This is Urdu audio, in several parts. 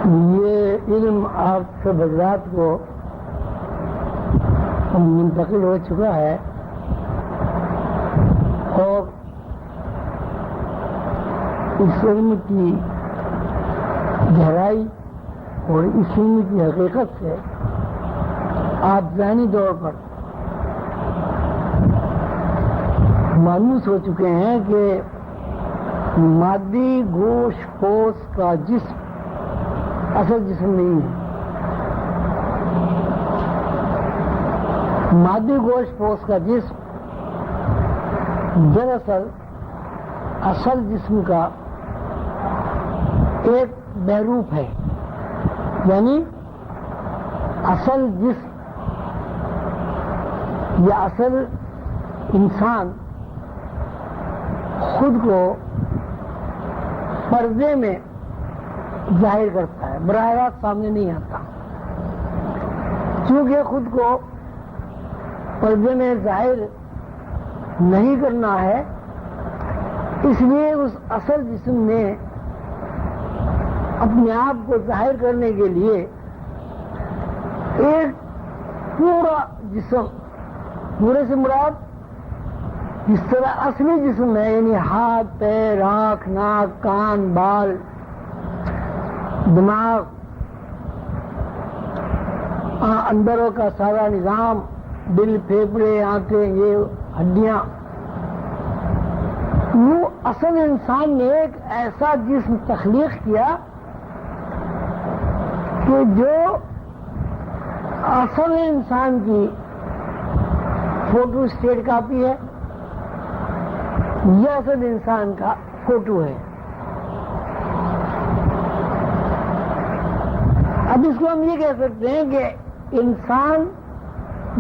یہ علم آپ سے حضرات کو منتقل ہو چکا ہے اور اس علم کی گہرائی اور اس علم کی حقیقت سے آپ ذہنی طور پر مانوس ہو چکے ہیں کہ مادی گوشت پوش کا جسم اصل جسم نہیں ہے. مادی گوشت پوش کا جسم دراصل اصل جسم کا ایک بہروپ ہے، یعنی اصل جسم یا اصل انسان خود کو پردے میں ظاہر کرتا ہے، براہ راست سامنے نہیں آتا. کیونکہ خود کو پردے میں ظاہر نہیں کرنا ہے، اس لیے اس اصل جسم نے اپنے آپ کو ظاہر کرنے کے لیے ایک پورا جسم، پورے سے مراد جس طرح اصلی جسم ہے، یعنی ہاتھ پیر آنکھ ناک کان بال دماغ اندروں کا سارا نظام، دل پھیپھڑے آنکھیں یہ ہڈیاں، وہ اصل انسان نے ایک ایسا جسم تخلیق کیا کہ جو اصل انسان کی فوٹو اسٹیٹ کاپی ہے، یہ اصل انسان کا فوٹو ہے. اب اس کو ہم یہ کہہ سکتے ہیں کہ انسان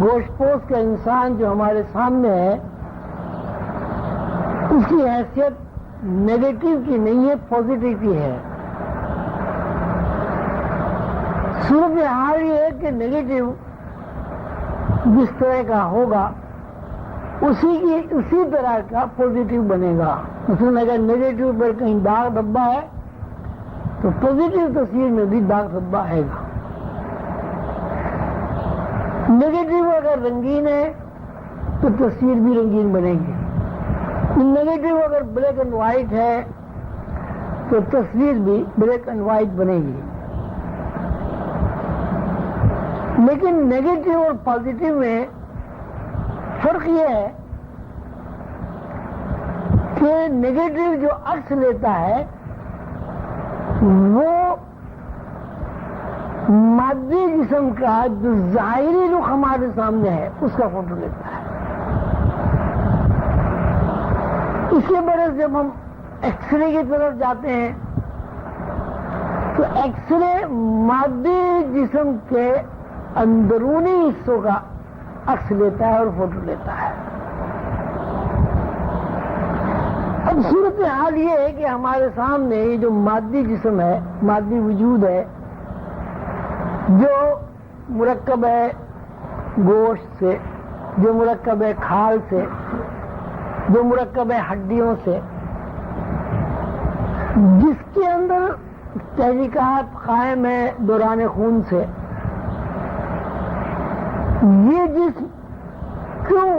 گوشت پوش کا انسان جو ہمارے سامنے ہے، اس کی حیثیت نیگیٹو کی نہیں ہے، پازیٹو کی ہے. صورت حال یہ ہے کہ نیگیٹو جس طرح کا ہوگا اسی طرح کا پازیٹو بنے گا. مثلا اگر نیگیٹو پر کہیں داغ دھبا ہے تو پازیٹو تصویر میں بھی داغ دھبا آئے گا. نیگیٹو اگر رنگین ہے تو تصویر بھی رنگین بنے گی. نیگیٹو اگر بلیک اینڈ وائٹ ہے تو تصویر بھی بلیک اینڈ وائٹ بنے گی. لیکن نیگیٹو اور پازیٹو میں فرق یہ ہے کہ نیگیٹو جو عکس لیتا ہے وہ مادی جسم کا جو ظاہری رخ ہمارے سامنے ہے اس کا فوٹو لیتا ہے. اس کے برعکس جب ہم ایکس رے کی طرف جاتے ہیں تو ایکس رے مادی جسم کے اندرونی حصوں کا عکس لیتا ہے اور فوٹو لیتا ہے. اب صورت حال یہ ہے کہ ہمارے سامنے یہ جو مادی جسم ہے، مادی وجود ہے، جو مرکب ہے گوشت سے، جو مرکب ہے کھال سے، جو مرکب ہے ہڈیوں سے، جس کے اندر تحریکات قائم ہے دوران خون سے، یہ جسم کیوں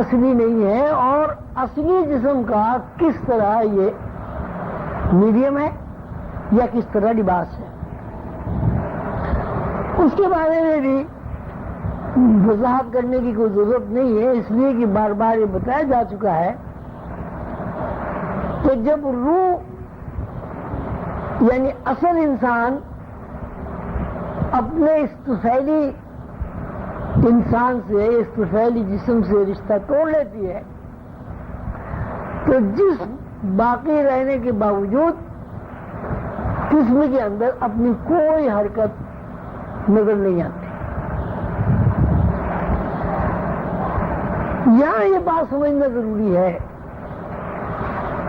اصلی نہیں ہے اور اصلی جسم کا کس طرح یہ میڈیم ہے یا کس طرح لباس ہے، اس کے بارے میں بھی وضاحت کرنے کی کوئی ضرورت نہیں ہے، اس لیے کہ بار بار یہ بتایا جا چکا ہے کہ جب روح یعنی اصل انسان اپنے اس طفیلی انسان سے، اس طفیلی جسم سے رشتہ توڑ لیتی ہے تو جسم باقی رہنے کے باوجود جسم کے اندر اپنی کوئی حرکت نظر نہیں آتی. یہاں یہ بات سمجھنا ضروری ہے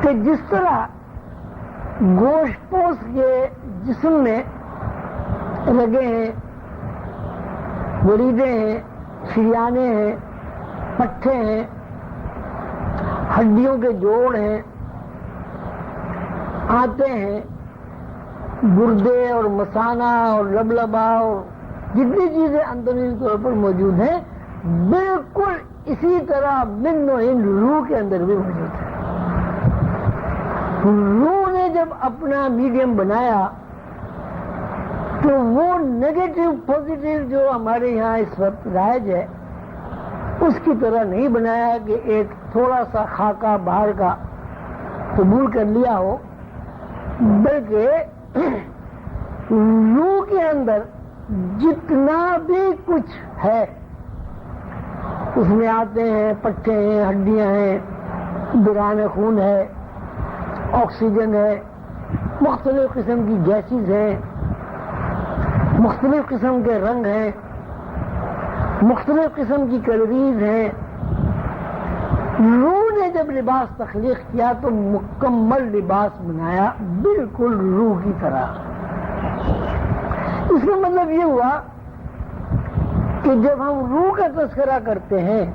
کہ جس طرح گوشت پوش کے جسم میں رگیں ہیں، وریدیں ہیں، شریانے ہیں، پٹھے ہیں، ہڈیوں کے جوڑ ہیں، آتے ہیں، گردے اور مثانہ اور لبلبا اور جتنی چیزیں اندرونی طور پر موجود ہیں بالکل اسی طرح من و ہند روح کے اندر بھی موجود ہے. روح نے جب اپنا میڈیم بنایا تو وہ نیگیٹو پازیٹیو جو ہمارے یہاں اس وقت رائج ہے اس کی طرح نہیں بنایا کہ ایک تھوڑا سا خاکہ باہر کا قبول کر لیا ہو، بلکہ روح کے اندر جتنا بھی کچھ ہے اس میں آتے ہیں، پٹھے ہیں، ہڈیاں ہیں، دوران خون ہے، آکسیجن ہے، مختلف قسم کی گیسز ہیں، مختلف قسم کے رنگ ہیں، مختلف قسم کی کیلوریز ہیں. روح نے جب لباس تخلیق کیا تو مکمل لباس بنایا بالکل روح کی طرح. اس کا مطلب یہ ہوا کہ جب ہم روح کا تذکرہ کرتے ہیں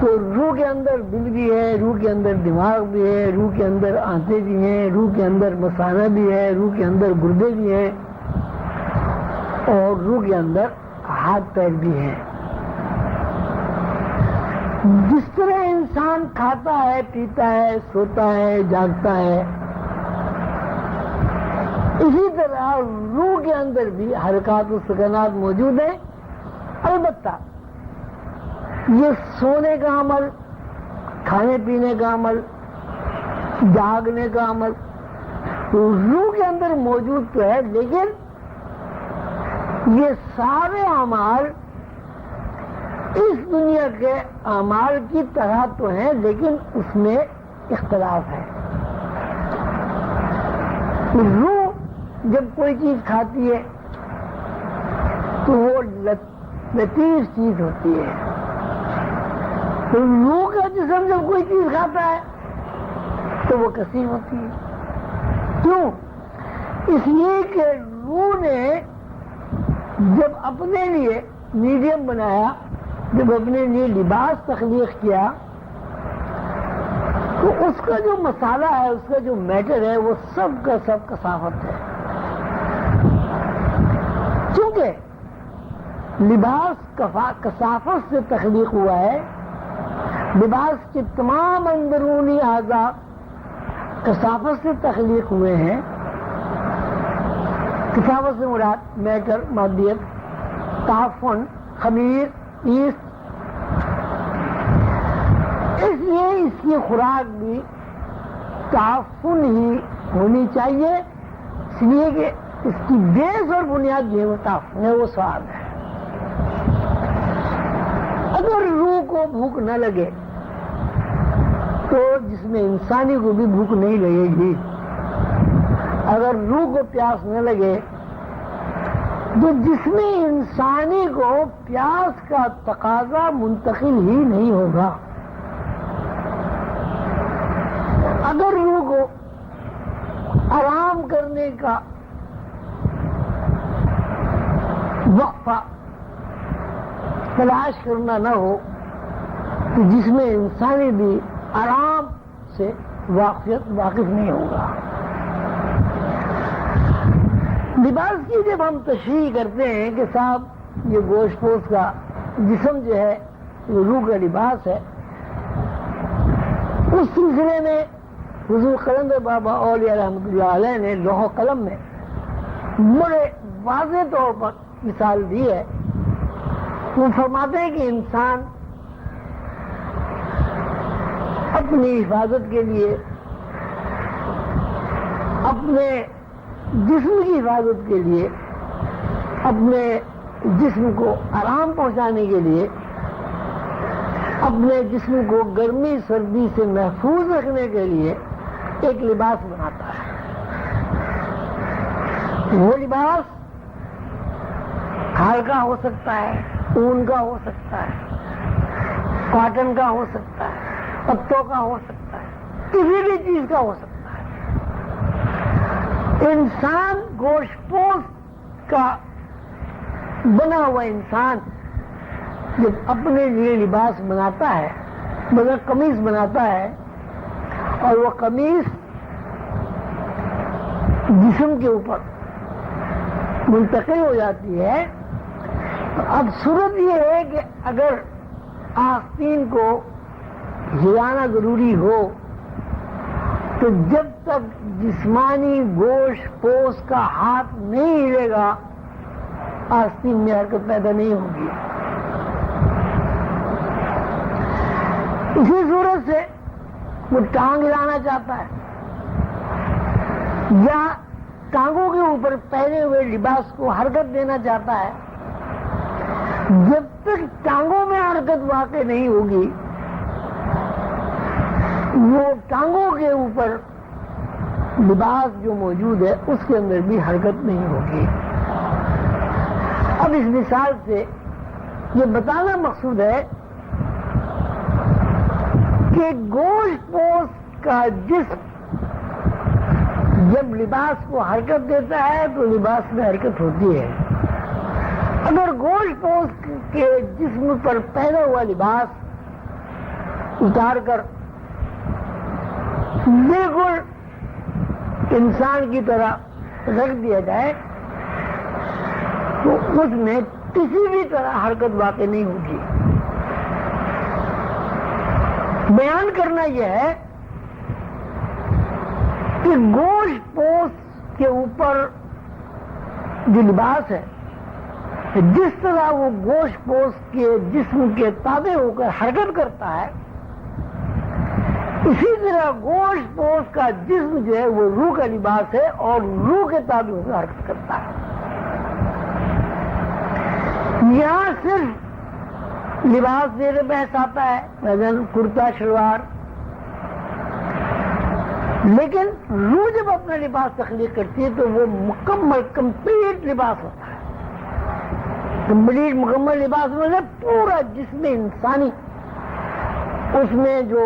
تو روح کے اندر دل بھی ہے، روح کے اندر دماغ بھی ہے، روح کے اندر آنتیں بھی ہیں، روح کے اندر مثانہ بھی ہے، روح کے اندر گردے بھی ہیں اور روح کے اندر ہاتھ پیر بھی ہیں. جس طرح انسان کھاتا ہے، پیتا ہے، سوتا ہے، جاگتا ہے، اسی طرح روح کے اندر بھی حرکات و سکنات موجود ہیں. البتہ یہ سونے کا عمل، کھانے پینے کا عمل، جاگنے کا عمل روح کے اندر موجود تو ہے، لیکن یہ سارے اعمال اس دنیا کے اعمال کی طرح تو ہیں، لیکن اس میں اختلاف ہے. روح جب کوئی چیز کھاتی ہے تو وہ لطیف چیز ہوتی ہے. تو روح کا جسم جب کوئی چیز کھاتا ہے تو وہ کثیر ہوتی ہے. کیوں؟ اس لیے کہ روح نے جب اپنے لیے میڈیم بنایا، جب اپنے لیے لباس تخلیق کیا تو اس کا جو مسالہ ہے، اس کا جو میٹر ہے، وہ سب کا سب کثافت ہے. چونکہ لباس کثافت سے تخلیق ہوا ہے، لباس کے تمام اندرونی اعضاء کثافت سے تخلیق ہوئے ہیں. کثافت سے مراد میٹر، مادیت، تعفن، خمیر، ایست. اس لیے اس کی خوراک بھی تعفن ہی ہونی چاہیے، اس لیے کہ اس کی بیس اور بنیاد جو ہے وہ تعفن ہے، وہ سواد ہے. اگر روح کو بھوک نہ لگے تو جسم انسانی کو بھی بھوک نہیں لگے گی. اگر روح کو پیاس نہ لگے تو جسم انسانی کو پیاس کا تقاضا منتقل ہی نہیں ہوگا. اگر روح کو آرام کرنے کا وقفہ تلاش کرنا نہ ہو تو جسم انسانی بھی آرام سے واقف نہیں ہوگا. لباس کی جب ہم تشریح کرتے ہیں کہ صاحب یہ گوشت پوش کا جسم جو ہے وہ روح کا لباس ہے، اس سلسلے میں حضور قلندر بابا اولیاء رحمۃ اللہ علیہ نے لوح قلم میں بڑے واضح طور پر مثال دی ہے. وہ فرماتے ہیں کہ انسان اپنی حفاظت کے لیے، اپنے جسم کی حفاظت کے لیے، اپنے جسم کو آرام پہنچانے کے لیے، اپنے جسم کو گرمی سردی سے محفوظ رکھنے کے لیے ایک لباس بناتا ہے. وہ لباس کھال کا ہو سکتا ہے، اون کا ہو سکتا ہے، کاٹن کا ہو سکتا ہے، پتوں کا ہو سکتا ہے، کسی بھی چیز کا ہو سکتا ہے. انسان گوشت پوش کا بنا ہوا انسان جب اپنے لیے لباس بناتا ہے، مگر قمیص بناتا ہے، اور وہ قمیص جسم کے اوپر منتقل ہو جاتی ہے. اب صورت یہ ہے کہ اگر آستین کو ہلانا ضروری ہو تو جب تک جسمانی گوشت پوست کا ہاتھ نہیں ہلے گا آستین میں حرکت پیدا نہیں ہوگی. اسی صورت سے وہ ٹانگ ہلانا چاہتا ہے یا ٹانگوں کے اوپر پہنے ہوئے لباس کو حرکت دینا چاہتا ہے، جب تک ٹانگوں میں حرکت واقع نہیں ہوگی وہ ٹانگوں کے اوپر لباس جو موجود ہے اس کے اندر بھی حرکت نہیں ہوگی. اب اس مثال سے یہ بتانا مقصود ہے کہ گوشت پوست کا جسم جب لباس کو حرکت دیتا ہے تو لباس میں حرکت ہوتی ہے. اگر گوشت پوست کے جسم پر پہنا ہوا لباس اتار کر بالکل انسان کی طرح رکھ دیا جائے تو اس میں کسی بھی طرح حرکت واقع نہیں ہوگی. بیان کرنا یہ ہے کہ گوشت پوست کے اوپر جو لباس ہے جس طرح وہ گوشت پوست کے جسم کے تابع ہو کر حرکت کرتا ہے اسی طرح گوشت پوست کا جسم جو ہے وہ روح کا لباس ہے اور روح کے تابع ہو کر حرکت کرتا ہے. یہاں صرف لباس زیر بحث آتا ہے مثلاً کرتا شلوار، لیکن روح جب اپنا لباس تخلیق کرتی ہے تو وہ مکمل کمپلیٹ لباس ہوتا ہے. کمپلیٹ مکمل لباس میں پورا جسم انسانی، اس میں جو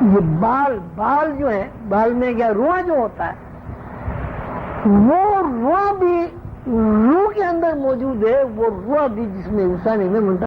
یہ بال جو ہے، بال میں کیا روح جو ہوتا ہے وہ روح بھی روح کے اندر موجود ہے، وہ روح بھی جسم انسانی میں منتقل